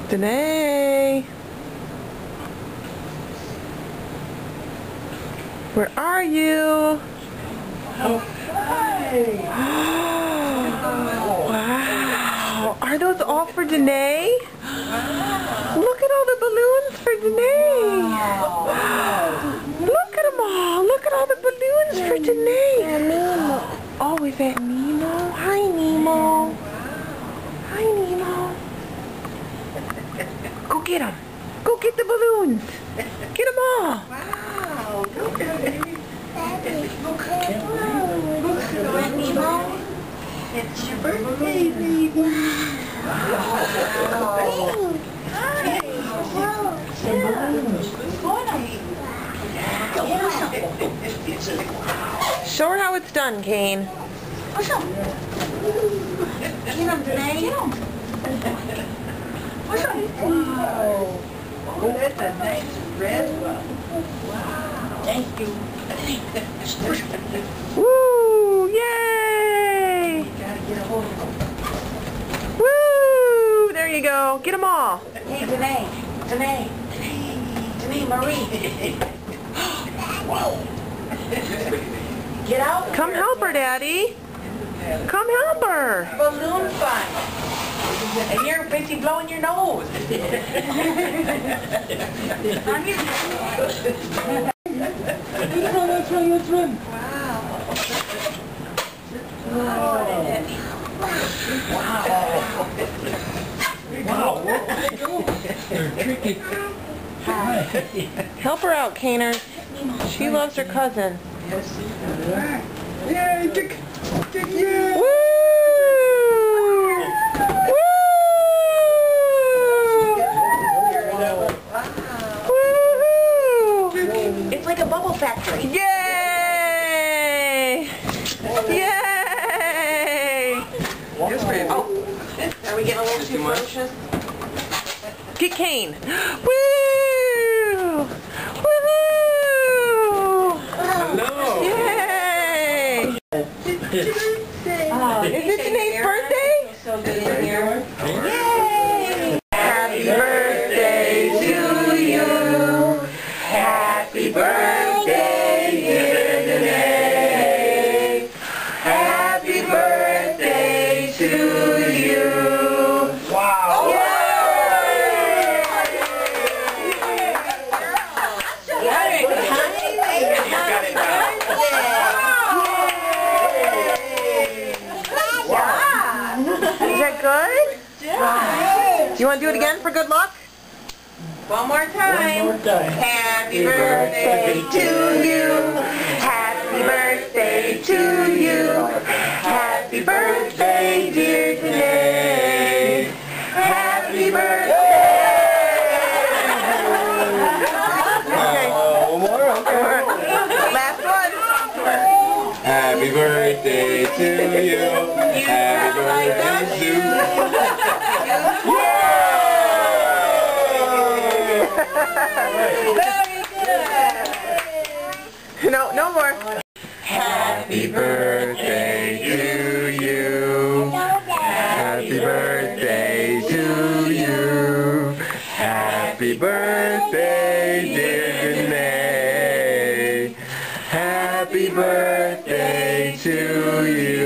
Danae! Where are you? Oh, hi! Wow! Are those all for Danae? Wow! Look at all the balloons for Danae! Wow! Look at them all! Look at all the balloons for Danae! Oh, is that Nemo? Hi, Nemo! Hi, Nemo! Go get them! Go get the balloons! Get them all! Wow! Look at it! Look at Nemo! It's your birthday, Nemo! Wow! Hi! Show her how it's done, Kane. Get him, Danae! Get him! Wow! Oh, that's a nice red one. Wow! Thank you. Woo! Yay! You gotta get a hold of them. Woo! There you go. Get them all. Hey, Danae! Marie! Wow! Get out! Come help her, Daddy. Come help her. Balloon fun! And you're busy blowing your nose! Let's run! Wow! Wow! They're tricky. Help her out, Kaner. She loves her cousin. Yay! Woo! Woo! It's like a bubble factory. Yay! Yay! Oh, are we getting a little too ferocious? Get Kane. Woo! Woohoo! Hello! Yay! Is it Danae's birthday? So good in here. Yay! Happy birthday to you. Happy birthday, dear Danae. Happy birthday to you. Wow! Is that good? You want to do it again for good luck? One more time. Happy birthday to you. Happy birthday to you. Happy birthday, dear Danae. Happy birthday. Okay. One more, okay. Last one. Happy birthday to you. Happy birthday to you. Very good. No more. Happy birthday to you. Happy birthday to you. Happy birthday, dear Danae. Happy birthday to you.